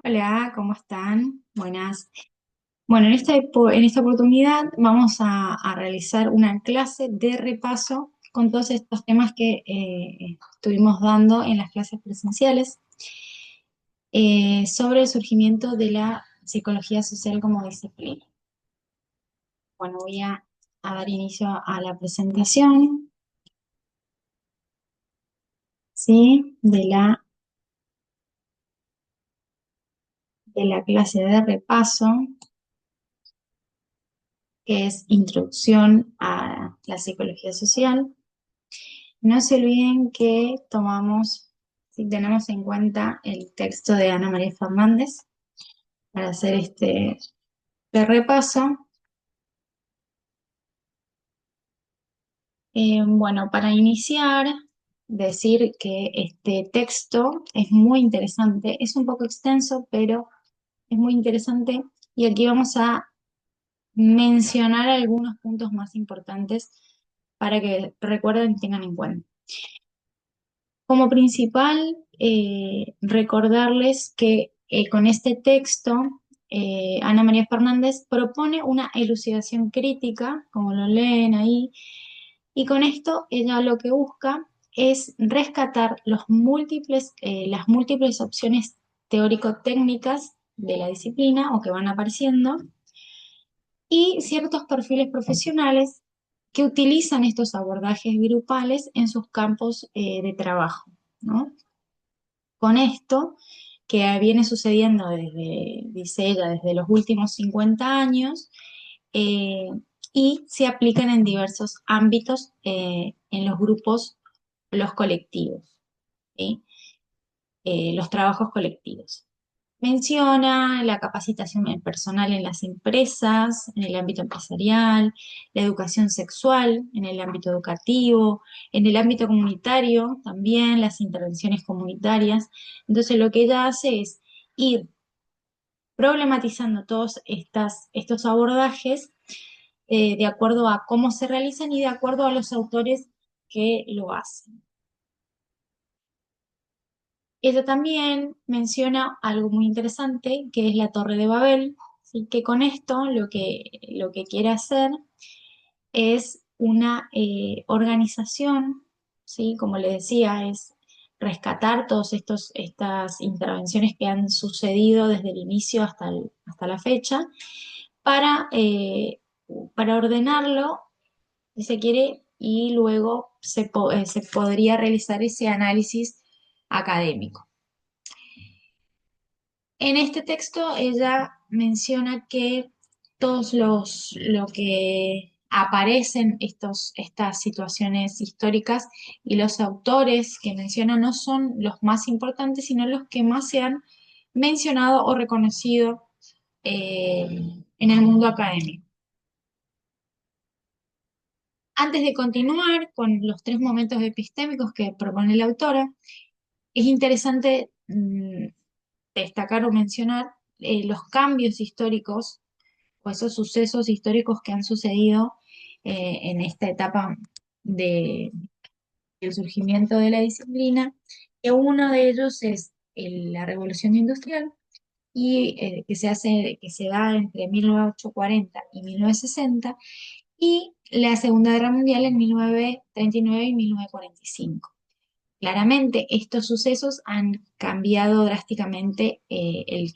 Hola, ¿cómo están? Buenas. Bueno, en esta oportunidad vamos a realizar una clase de repaso con todos estos temas que estuvimos dando en las clases presenciales sobre el surgimiento de la psicología social como disciplina. Bueno, voy a dar inicio a la presentación, ¿sí? De la clase de repaso, que es Introducción a la Psicología Social. No se olviden que tomamos, si tenemos en cuenta el texto de Ana María Fernández para hacer este repaso. Bueno, para iniciar, decir que este texto es muy interesante, es un poco extenso, pero es muy interesante y aquí vamos a mencionar algunos puntos más importantes para que recuerden y tengan en cuenta. Como principal, recordarles que con este texto, Ana María Fernández propone una elucidación crítica, como lo leen ahí, y con esto ella lo que busca es rescatar las múltiples opciones teórico-técnicas de la disciplina o que van apareciendo y ciertos perfiles profesionales que utilizan estos abordajes grupales en sus campos de trabajo, ¿no? Con esto, que viene sucediendo desde, dice ella, desde los últimos 50 años, eh, y se aplican en diversos ámbitos en los grupos, los colectivos, ¿sí? Los trabajos colectivos. Menciona la capacitación personal en las empresas, en el ámbito empresarial, la educación sexual en el ámbito educativo, en el ámbito comunitario también, las intervenciones comunitarias. Entonces lo que ella hace es ir problematizando estos abordajes de acuerdo a cómo se realizan y de acuerdo a los autores que lo hacen. Ella también menciona algo muy interesante, que es la Torre de Babel, ¿sí? Que con esto lo que quiere hacer es una organización, ¿sí? Como le decía, es rescatar todas estas intervenciones que han sucedido desde el inicio hasta la fecha para ordenarlo, si se quiere, y luego se podría realizar ese análisis académico. En este texto ella menciona que lo que aparecen estas situaciones históricas y los autores que menciona no son los más importantes, sino los que más se han mencionado o reconocido en el mundo académico. Antes de continuar con los tres momentos epistémicos que propone la autora, es interesante destacar o mencionar los cambios históricos o esos sucesos históricos que han sucedido en esta etapa del surgimiento de la disciplina, que uno de ellos es la Revolución Industrial y que se da entre 1840 y 1960 y la Segunda Guerra Mundial en 1939 y 1945. Claramente, estos sucesos han cambiado drásticamente el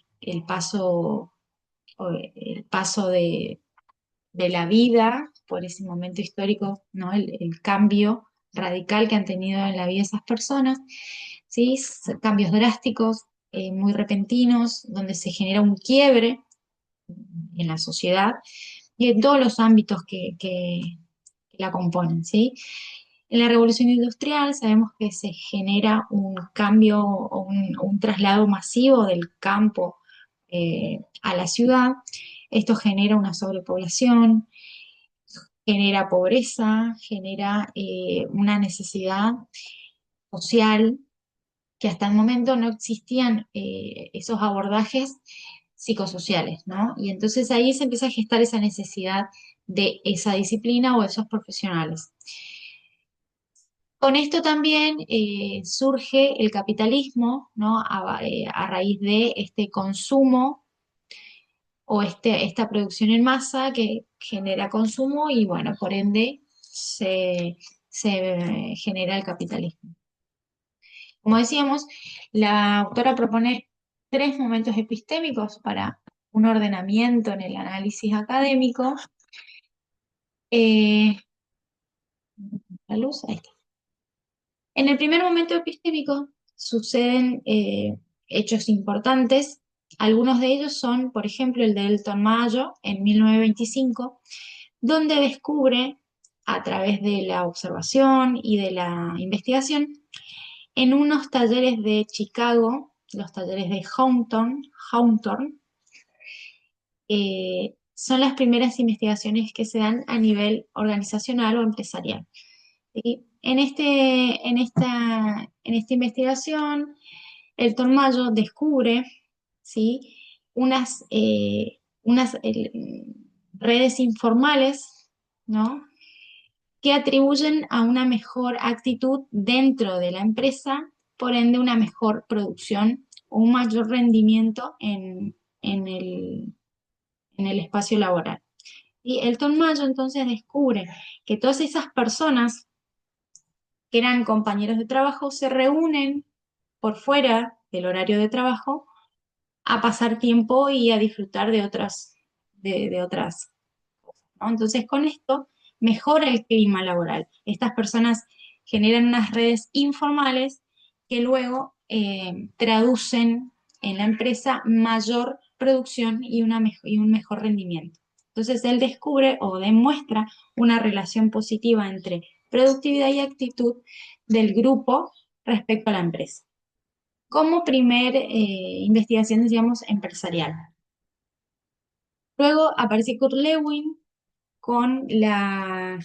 paso de la vida por ese momento histórico, ¿no? El cambio radical que han tenido en la vida esas personas, ¿sí? Cambios drásticos, muy repentinos, donde se genera un quiebre en la sociedad y en todos los ámbitos que la componen, ¿sí? En la revolución industrial sabemos que se genera un cambio o un traslado masivo del campo a la ciudad. Esto genera una sobrepoblación, genera pobreza, genera una necesidad social que hasta el momento no existían esos abordajes psicosociales, ¿no? Y entonces ahí se empieza a gestar esa necesidad de esa disciplina o esos profesionales. Con esto también surge el capitalismo, ¿no? A raíz de este consumo o esta producción en masa que genera consumo y, bueno, por ende se genera el capitalismo. Como decíamos, la autora propone tres momentos epistémicos para un ordenamiento en el análisis académico. Eh, la luz, ahí está. En el primer momento epistémico suceden hechos importantes. Algunos de ellos son, por ejemplo, el de Elton Mayo en 1925, donde descubre, a través de la observación y de la investigación, en unos talleres de Chicago, los talleres de Hawthorne, son las primeras investigaciones que se dan a nivel organizacional o empresarial. ¿Sí? En esta investigación, el Mayo descubre, ¿sí? unas redes informales, ¿no? Que atribuyen a una mejor actitud dentro de la empresa, por ende una mejor producción o un mayor rendimiento en el espacio laboral. Y Elton Mayo entonces descubre que todas esas personas que eran compañeros de trabajo se reúnen por fuera del horario de trabajo a pasar tiempo y a disfrutar de otras, ¿no? Entonces, con esto mejora el clima laboral. Estas personas generan unas redes informales que luego traducen en la empresa mayor producción y un mejor rendimiento. Entonces, él descubre o demuestra una relación positiva entre productividad y actitud del grupo respecto a la empresa. Como primer investigación, digamos, empresarial. Luego aparece Kurt Lewin con la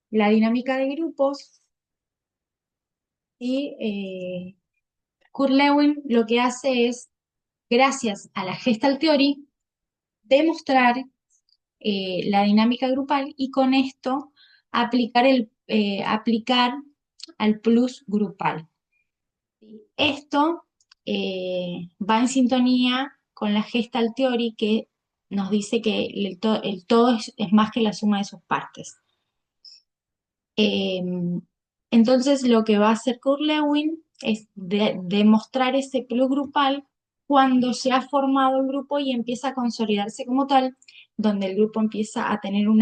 dinámica de grupos y Kurt Lewin lo que hace es, gracias a la Gestalt Theory, demostrar la dinámica grupal y con esto aplicar al plus grupal. Esto va en sintonía con la Gestalt Theory que nos dice que el todo es más que la suma de sus partes. Eh, entonces, lo que va a hacer Kurt Lewin es demostrar ese plus grupal cuando se ha formado el grupo y empieza a consolidarse como tal, donde el grupo empieza a tener o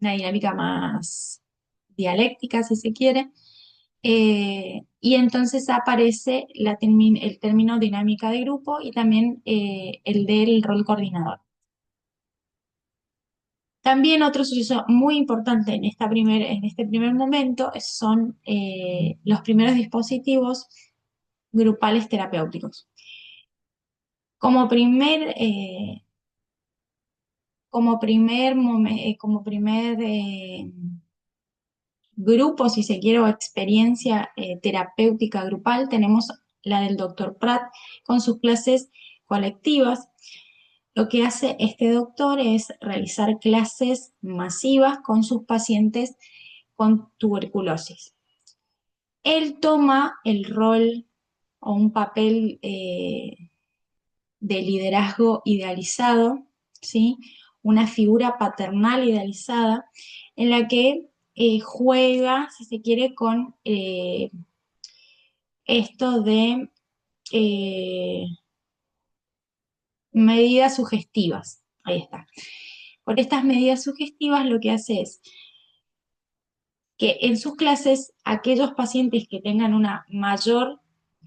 una dinámica más dialéctica, si se quiere, y entonces aparece el término dinámica de grupo y también el del rol coordinador. También otro suceso muy importante en este primer momento son los primeros dispositivos grupales terapéuticos. Como primer, grupo, si se quiere, o experiencia terapéutica grupal, tenemos la del doctor Pratt con sus clases colectivas. Lo que hace este doctor es realizar clases masivas con sus pacientes con tuberculosis. Él toma el rol o un papel de liderazgo idealizado, ¿sí? Una figura paternal idealizada en la que juega, si se quiere, con esto de eh, medidas sugestivas. Ahí está. Con estas medidas sugestivas lo que hace es que en sus clases aquellos pacientes que tengan una mayor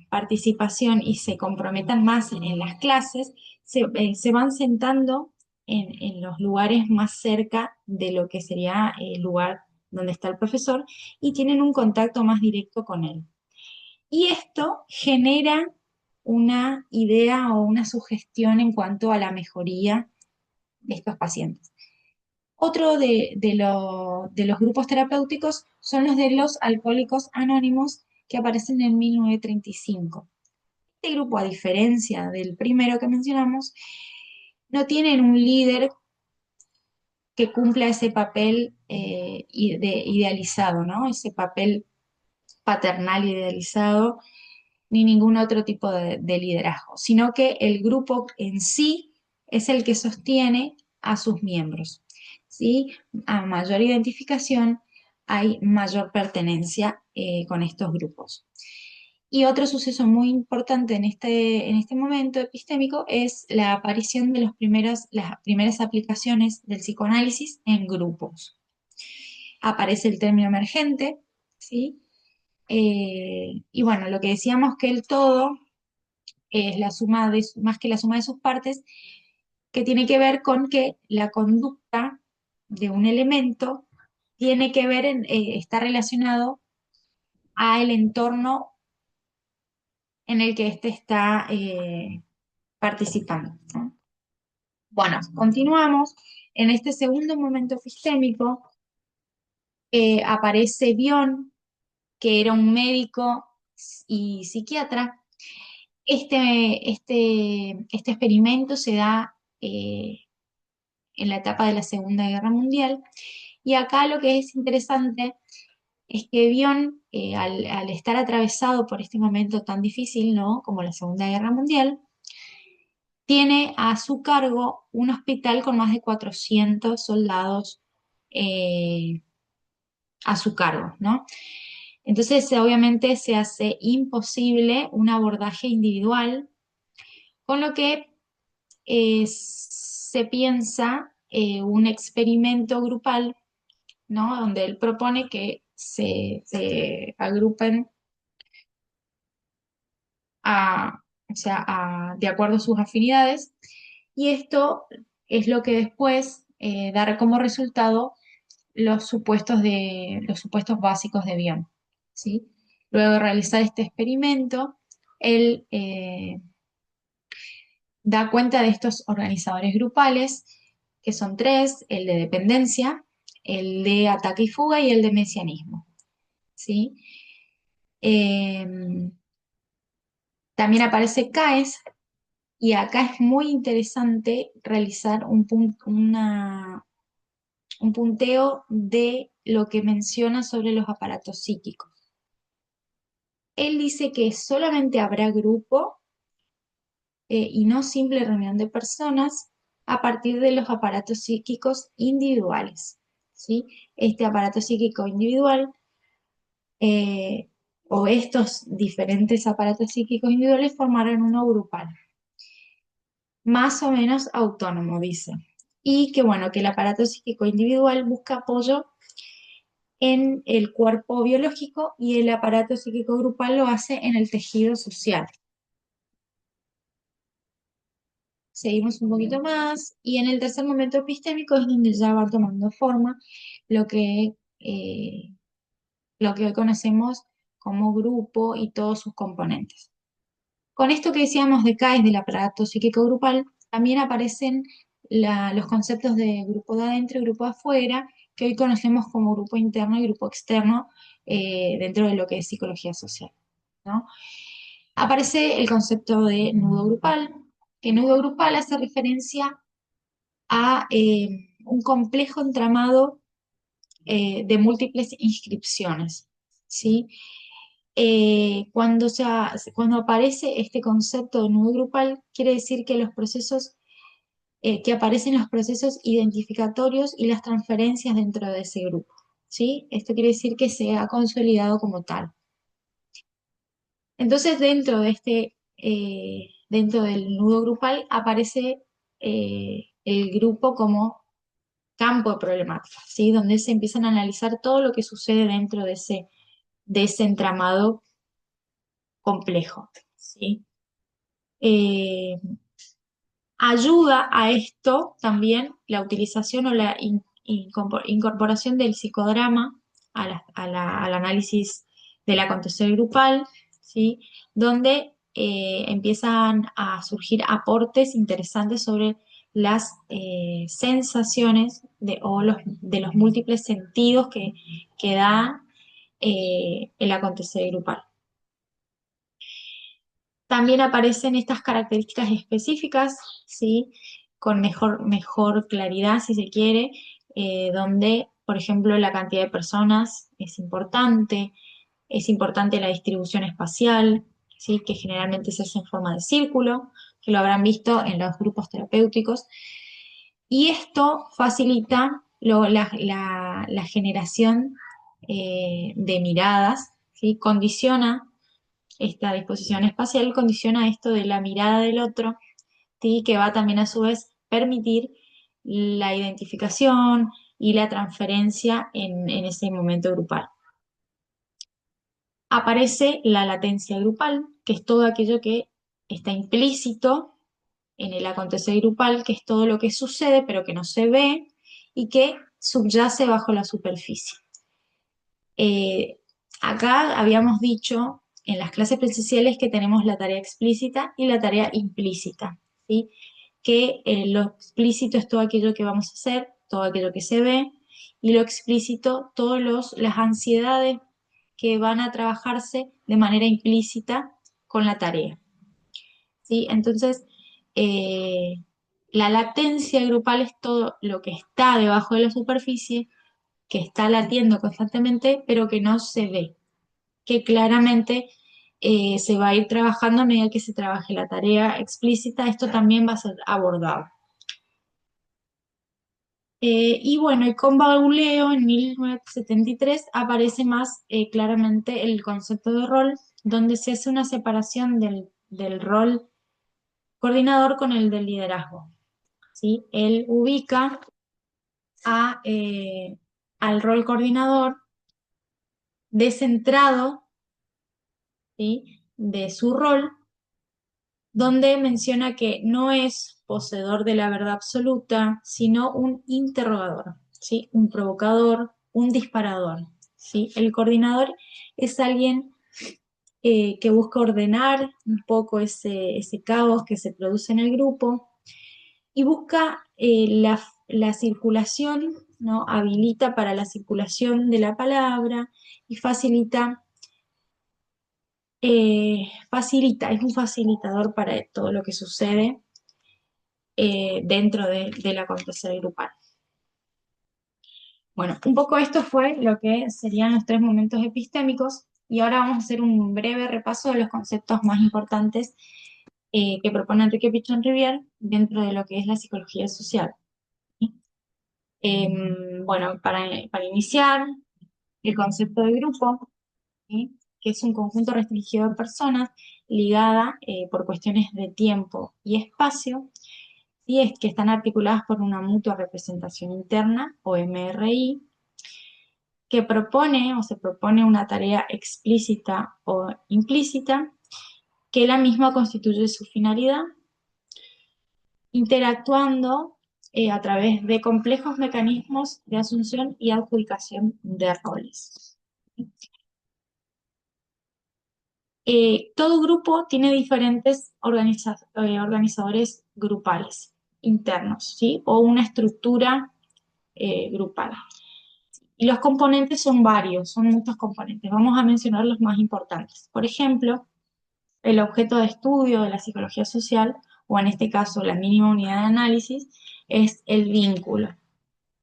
participación y se comprometan más en las clases, se van sentando en los lugares más cerca de lo que sería el lugar donde está el profesor y tienen un contacto más directo con él. Y esto genera una idea o una sugestión en cuanto a la mejoría de estos pacientes. Otro de los grupos terapéuticos son los de los alcohólicos anónimos que aparecen en 1935. Este grupo, a diferencia del primero que mencionamos, no tienen un líder que cumpla ese papel idealizado, ¿no? Ese papel paternal idealizado, ni ningún otro tipo de liderazgo, sino que el grupo en sí es el que sostiene a sus miembros, ¿sí? A mayor identificación hay mayor pertenencia con estos grupos. Y otro suceso muy importante en este momento epistémico es la aparición de las primeras aplicaciones del psicoanálisis en grupos. Aparece el término emergente, ¿sí? Y bueno, lo que decíamos que el todo es la suma de, más que la suma de sus partes, que tiene que ver con que la conducta de un elemento tiene que ver, está relacionado al entorno en el que éste está participando, ¿no? Bueno, continuamos. En este segundo momento epistémico aparece Bion, que era un médico y psiquiatra. Este experimento se da en la etapa de la Segunda Guerra Mundial y acá lo que es interesante es que Bion, al estar atravesado por este momento tan difícil, ¿no? Como la Segunda Guerra Mundial, tiene a su cargo un hospital con más de 400 soldados eh, a su cargo, ¿no? Entonces, obviamente se hace imposible un abordaje individual, con lo que se piensa un experimento grupal, ¿no? Donde él propone que se agrupen o sea, de acuerdo a sus afinidades, y esto es lo que después dará como resultado los supuestos básicos de Bion, ¿sí? Luego de realizar este experimento, él da cuenta de estos organizadores grupales, que son tres: el de dependencia, el de ataque y fuga y el de mesianismo, ¿sí? Eh, También aparece CAES, y acá es muy interesante realizar un punteo de lo que menciona sobre los aparatos psíquicos. Él dice que solamente habrá grupo y no simple reunión de personas a partir de los aparatos psíquicos individuales, ¿sí? Este aparato psíquico individual eh, o estos diferentes aparatos psíquicos individuales formarán uno grupal, más o menos autónomo, dice. Y que bueno, que el aparato psíquico individual busca apoyo en el cuerpo biológico y el aparato psíquico grupal lo hace en el tejido social. Seguimos un poquito más y en el tercer momento epistémico es donde ya va tomando forma lo eh, lo que hoy conocemos como grupo y todos sus componentes. Con esto que decíamos de CAES, del aparato psíquico grupal, también aparecen los conceptos de grupo de adentro y grupo de afuera, que hoy conocemos como grupo interno y grupo externo dentro de lo que es psicología social, ¿no? Aparece el concepto de nudo grupal, que nudo grupal hace referencia a un complejo entramado de múltiples inscripciones, ¿sí? Cuando aparece este concepto de nudo grupal, quiere decir que los procesos, que aparecen los procesos identificatorios y las transferencias dentro de ese grupo, ¿sí? Esto quiere decir que se ha consolidado como tal. Entonces, dentro del nudo grupal aparece el grupo como campo de problemática, ¿sí? Donde se empiezan a analizar todo lo que sucede dentro de ese entramado complejo, ¿sí? Eh, Ayuda a esto también la utilización o la incorporación del psicodrama al análisis del acontecer grupal, ¿sí? Donde empiezan a surgir aportes interesantes sobre las sensaciones de los múltiples sentidos que da el acontecer grupal. También aparecen estas características específicas, ¿sí? Con mejor claridad, si se quiere, donde Por ejemplo, la cantidad de personas es importante la distribución espacial, ¿sí? Que generalmente se hace en forma de círculo, que lo habrán visto en los grupos terapéuticos. Y esto facilita la generación de miradas, ¿sí? Condiciona esta disposición espacial, condiciona esto de la mirada del otro, ¿sí? Que va también a su vez permitir la identificación y la transferencia en ese momento grupal. Aparece la latencia grupal, que es todo aquello que está implícito en el acontecer grupal, que es todo lo que sucede pero que no se ve y que subyace bajo la superficie. Eh, Acá habíamos dicho en las clases presenciales que tenemos la tarea explícita y la tarea implícita, ¿sí? Que lo explícito es todo aquello que vamos a hacer, todo aquello que se ve, y lo explícito, todas las ansiedades que van a trabajarse de manera implícita con la tarea. ¿Sí? Entonces, eh, la latencia grupal es todo lo que está debajo de la superficie, que está latiendo constantemente, pero que no se ve, que claramente se va a ir trabajando a medida que se trabaje la tarea explícita. Esto también va a ser abordado. Y bueno, y con Bauleo en 1973 aparece más claramente el concepto de rol, donde se hace una separación del rol coordinador con el del liderazgo. ¿Sí? Él ubica a, al rol coordinador descentrado, ¿sí? De su rol, donde menciona que no es poseedor de la verdad absoluta, sino un interrogador, ¿sí? Un provocador, un disparador. ¿Sí? El coordinador es alguien que busca ordenar un poco ese caos que se produce en el grupo y busca la circulación, ¿no? Habilita para la circulación de la palabra y facilita, es un facilitador para todo lo que sucede dentro del acontecer grupal. Bueno, un poco esto fue lo que serían los tres momentos epistémicos y ahora vamos a hacer un breve repaso de los conceptos más importantes que propone Enrique Pichon Rivière dentro de lo que es la psicología social. ¿Sí? Bueno, para iniciar, el concepto de grupo, ¿sí? Que es un conjunto restringido de personas ligada por cuestiones de tiempo y espacio, y es que están articuladas por una mutua representación interna, o MRI, que propone o se propone una tarea explícita o implícita, que la misma constituye su finalidad, interactuando a través de complejos mecanismos de asunción y adjudicación de roles. Todo grupo tiene diferentes organizadores grupales internos, ¿sí? O una estructura grupal. Y los componentes son varios, son muchos componentes. Vamos a mencionar los más importantes. Por ejemplo, el objeto de estudio de la psicología social, o en este caso la mínima unidad de análisis, es el vínculo.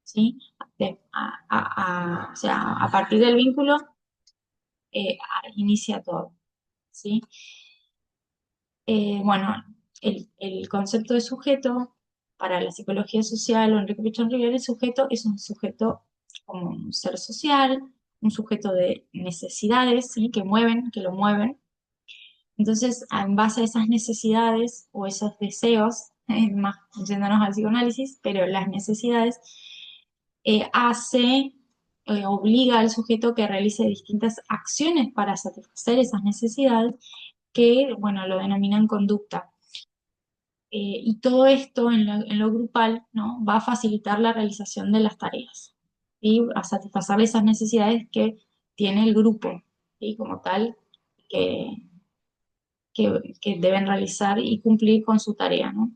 ¿Sí? O sea, a partir del vínculo inicia todo. ¿Sí? Bueno, el concepto de sujeto para la psicología social o Enrique Pichon Rivière, el sujeto es un sujeto como un ser social, un sujeto de necesidades, ¿sí? Que lo mueven. Entonces, en base a esas necesidades o esos deseos, más yéndonos al psicoanálisis, pero las necesidades, obliga al sujeto que realice distintas acciones para satisfacer esas necesidades que, bueno, lo denominan conducta. Y todo esto en lo grupal, ¿no? Va a facilitar la realización de las tareas y a satisfacer esas necesidades que tiene el grupo y como tal que, que deben realizar y cumplir con su tarea, ¿no?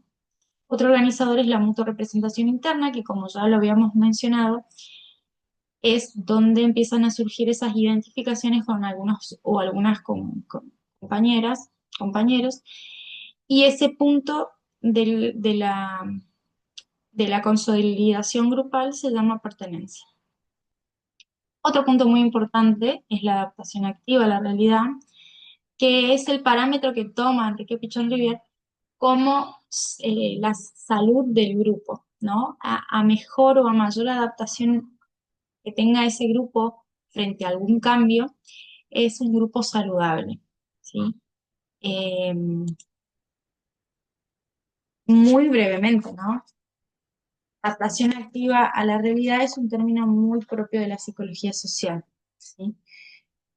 Otro organizador es la mutua representación interna, que como ya lo habíamos mencionado, es donde empiezan a surgir esas identificaciones con algunos o algunas con compañeras, compañeros, y ese punto de la consolidación grupal se llama pertenencia. Otro punto muy importante es la adaptación activa a la realidad, que es el parámetro que toma Enrique Pichon Rivière como la salud del grupo, ¿no? A mejor o a mayor adaptación que tenga ese grupo frente a algún cambio, es un grupo saludable, ¿sí? Eh, Muy brevemente, ¿no? Adaptación activa a la realidad es un término muy propio de la psicología social, ¿sí?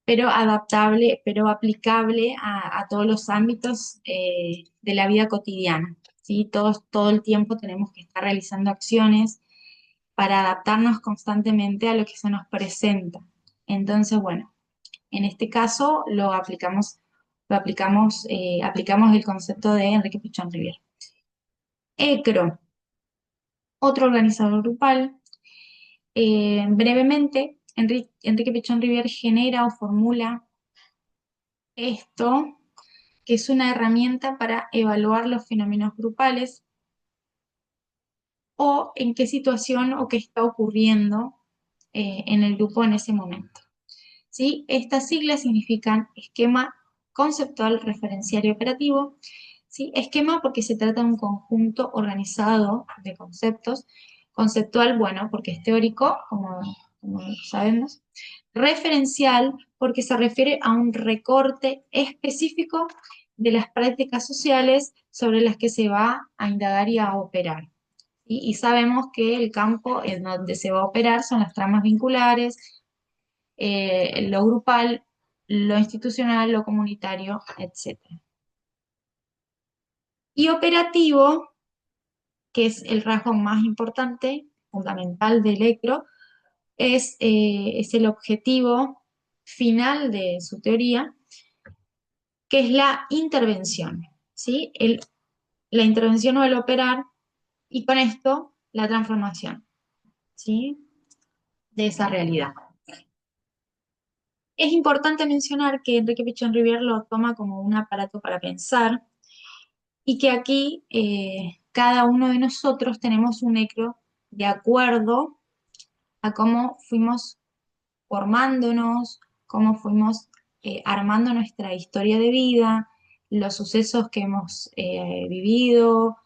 Pero adaptable, pero aplicable a todos los ámbitos de la vida cotidiana, ¿sí? Todo el tiempo tenemos que estar realizando acciones para adaptarnos constantemente a lo que se nos presenta. Entonces, bueno, en este caso aplicamos el concepto de Enrique Pichon Rivière. ECRO, otro organizador grupal. Brevemente, Enrique Pichon Rivière genera o formula esto, que es una herramienta para evaluar los fenómenos grupales o en qué situación o qué está ocurriendo en el grupo en ese momento. ¿Sí? Estas siglas significan esquema conceptual, referencial y operativo. ¿Sí? Esquema porque se trata de un conjunto organizado de conceptos. Conceptual, bueno, porque es teórico, como sabemos. Referencial porque se refiere a un recorte específico de las prácticas sociales sobre las que se va a indagar y a operar. Y sabemos que el campo en donde se va a operar son las tramas vinculares, lo grupal, lo institucional, lo comunitario, etc. Y operativo, que es el rasgo más importante, fundamental del ECRO, es el objetivo final de su teoría, que es la intervención, ¿sí? La intervención o el operar, y con esto la transformación, ¿sí? De esa realidad. Es importante mencionar que Enrique Pichon Rivière lo toma como un aparato para pensar y que aquí cada uno de nosotros tenemos un ECRO de acuerdo a cómo fuimos formándonos, cómo fuimos armando nuestra historia de vida, los sucesos que hemos vivido,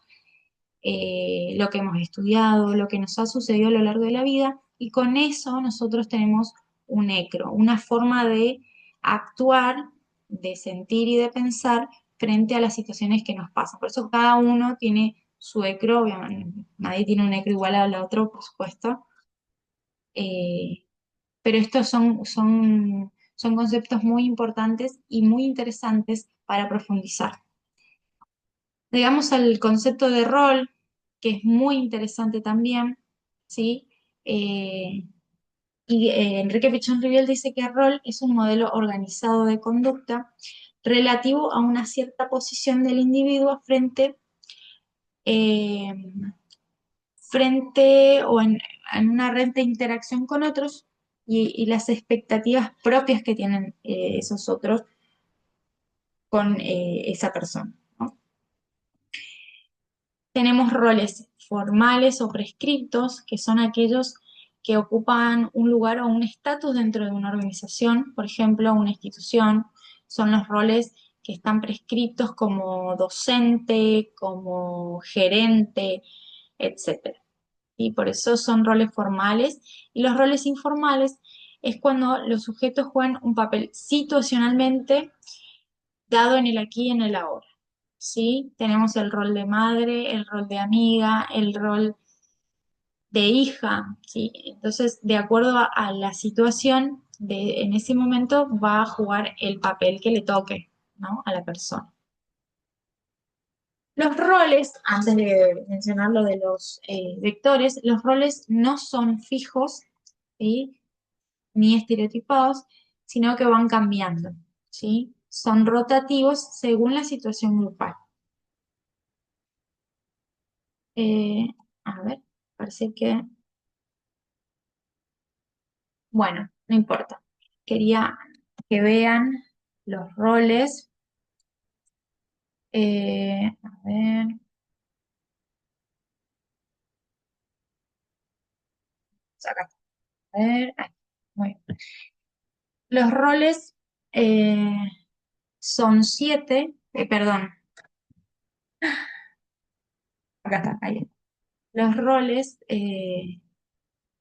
lo que hemos estudiado, lo que nos ha sucedido a lo largo de la vida, y con eso nosotros tenemos un ECRO, una forma de actuar, de sentir y de pensar frente a las situaciones que nos pasan. Por eso cada uno tiene su ECRO, obviamente, nadie tiene un ECRO igual al otro, por supuesto, eh, pero estos son conceptos muy importantes y muy interesantes para profundizar. Llegamos al concepto de rol, que es muy interesante también, ¿sí? Eh, Enrique Pichon Rivière dice que el rol es un modelo organizado de conducta relativo a una cierta posición del individuo eh, frente o en una red de interacción con otros y las expectativas propias que tienen esos otros con esa persona, ¿no? Tenemos roles formales o prescriptos, que son aquellos que ocupan un lugar o un estatus dentro de una organización, por ejemplo, una institución. Son los roles que están prescriptos como docente, como gerente, etc. Y por eso son roles formales. Y los roles informales es cuando los sujetos juegan un papel situacionalmente dado en el aquí y en el ahora. ¿Sí? Tenemos el rol de madre, el rol de amiga, el rol de hija, ¿sí? Entonces, de acuerdo a la situación en ese momento, va a jugar el papel que le toque, ¿no? A la persona. Los roles, antes de mencionar lo de los vectores, los roles no son fijos, ¿sí? Ni estereotipados, sino que van cambiando, ¿sí? Son rotativos según la situación grupal. Eh, a ver, parece que, bueno, no importa. Quería que vean los roles. A ver, acá. A ver, ahí. Bueno, los roles eh, son 7, perdón, acá está, ahí. Los roles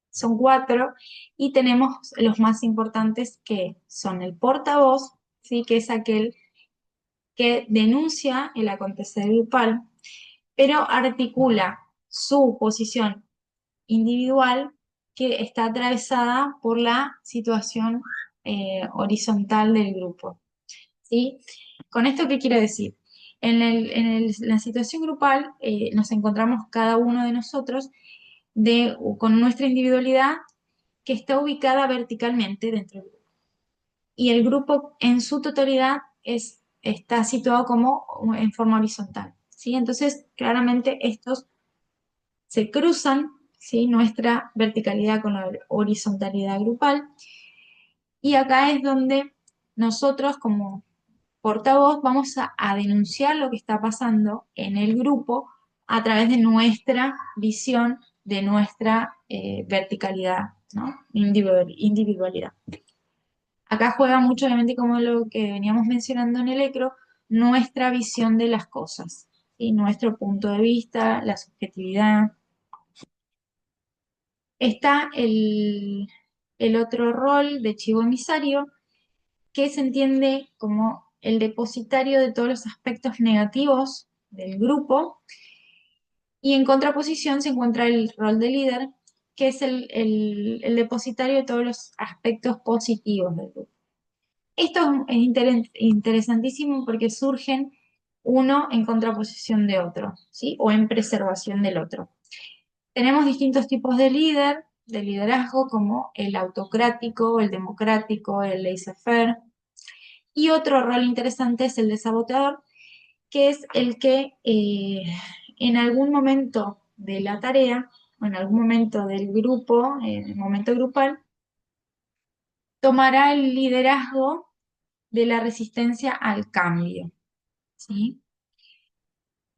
son 4 y tenemos los más importantes que son el portavoz, ¿sí? Que es aquel que denuncia el acontecer grupal, pero articula su posición individual que está atravesada por la situación horizontal del grupo. ¿Sí? ¿Con esto qué quiero decir? La situación grupal nos encontramos cada uno de nosotros con nuestra individualidad que está ubicada verticalmente dentro del grupo. Y el grupo en su totalidad está situado como en forma horizontal. ¿Sí? Entonces, claramente estos se cruzan, ¿sí? Nuestra verticalidad con la horizontalidad grupal. Y acá es donde nosotros como portavoz vamos a denunciar lo que está pasando en el grupo a través de nuestra visión, de nuestra verticalidad, ¿no? Individualidad. Acá juega mucho, obviamente, como lo que veníamos mencionando en el ECRO, nuestra visión de las cosas, ¿sí? Nuestro punto de vista, la subjetividad. Está el otro rol de chivo emisario, que se entiende como el depositario de todos los aspectos negativos del grupo, y en contraposición se encuentra el rol de líder, que es el depositario de todos los aspectos positivos del grupo. Esto es interesantísimo porque surgen uno en contraposición de otro, ¿sí? O en preservación del otro. Tenemos distintos tipos de líder, de liderazgo, como el autocrático, el democrático, el laissez-faire. Y otro rol interesante es el de saboteador, que es el que en algún momento de la tarea, o en algún momento del grupo, en el momento grupal, tomará el liderazgo de la resistencia al cambio, ¿sí?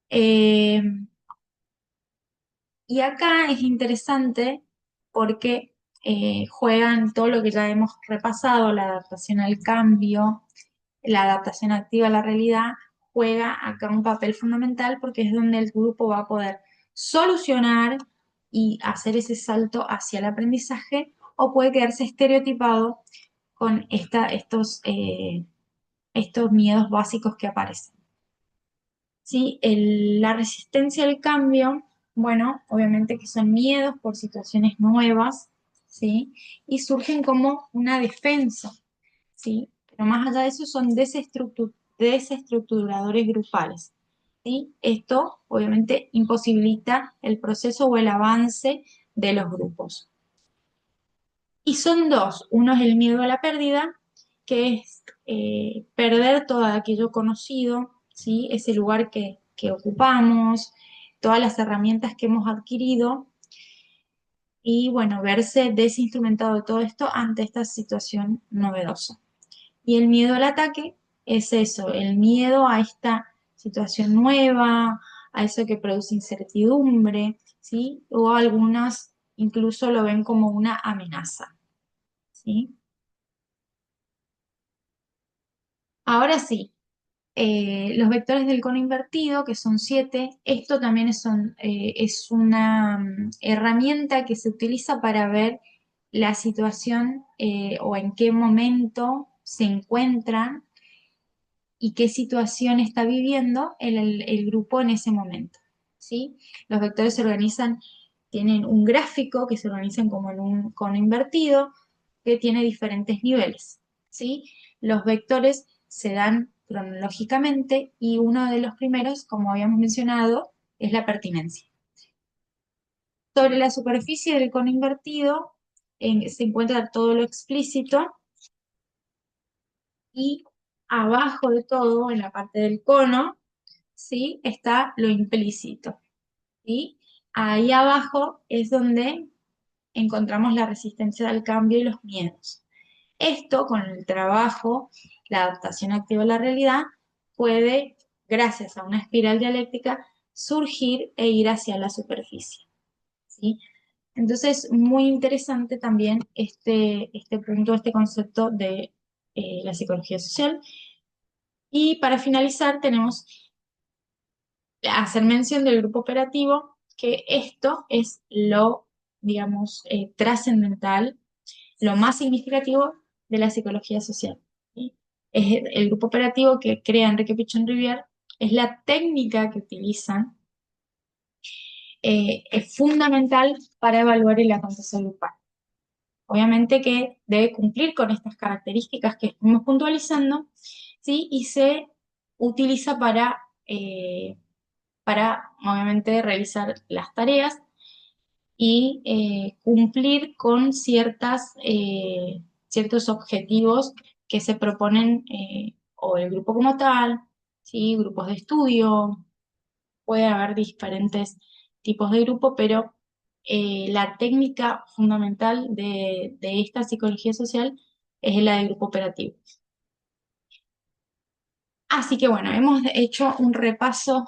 Eh, y acá es interesante porque juegan todo lo que ya hemos repasado, la adaptación al cambio, la adaptación activa a la realidad, juega acá un papel fundamental porque es donde el grupo va a poder solucionar y hacer ese salto hacia el aprendizaje, o puede quedarse estereotipado con estos miedos básicos que aparecen. ¿Sí? La resistencia al cambio, bueno, obviamente que son miedos por situaciones nuevas, ¿sí? Y surgen como una defensa, ¿sí? Pero más allá de eso son desestructuradores grupales, ¿sí? Esto obviamente imposibilita el proceso o el avance de los grupos. Y son dos, uno es el miedo a la pérdida, que es perder todo aquello conocido, ¿sí? Ese lugar que ocupamos, todas las herramientas que hemos adquirido, y bueno, verse desinstrumentado de todo esto ante esta situación novedosa. Y el miedo al ataque es eso, el miedo a esta situación nueva, a eso que produce incertidumbre, ¿sí? O algunas incluso lo ven como una amenaza, ¿sí? Ahora sí, los vectores del cono invertido, que son 7, esto también es una herramienta que se utiliza para ver la situación o en qué momento se encuentran y qué situación está viviendo el grupo en ese momento, ¿sí? Los vectores se organizan, tienen un gráfico que se organizan como en un cono invertido que tiene diferentes niveles, ¿sí? Los vectores se dan cronológicamente y uno de los primeros, como habíamos mencionado, es la pertinencia. Sobre la superficie del cono invertido se encuentra todo lo explícito, y abajo de todo, en la parte del cono, ¿sí? Está lo implícito, ¿sí? Ahí abajo es donde encontramos la resistencia al cambio y los miedos. Esto, con el trabajo, la adaptación activa a la realidad, puede, gracias a una espiral dialéctica, surgir e ir hacia la superficie, ¿sí? Entonces, muy interesante también este punto, este concepto de la psicología social. Y para finalizar, tenemos hacer mención del grupo operativo, que esto es lo, digamos, trascendental, lo más significativo de la psicología social. ¿Sí? Es el grupo operativo que crea Enrique Pichon Rivière, es la técnica que utilizan, es fundamental para evaluar el acontecer grupal. Obviamente que debe cumplir con estas características que estamos puntualizando, ¿sí? Y se utiliza para obviamente realizar las tareas y cumplir con ciertos objetivos que se proponen o el grupo como tal, ¿sí? Grupos de estudio, puede haber diferentes tipos de grupo, pero la técnica fundamental de esta psicología social es la de grupo operativo. Así que bueno, hemos hecho un repaso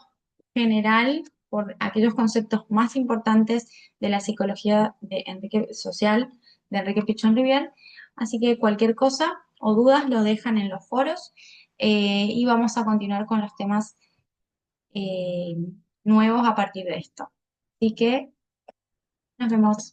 general por aquellos conceptos más importantes de la psicología social de Enrique Pichon Rivière. Así que cualquier cosa o dudas lo dejan en los foros y vamos a continuar con los temas eh, nuevos a partir de esto. Así que nos vemos.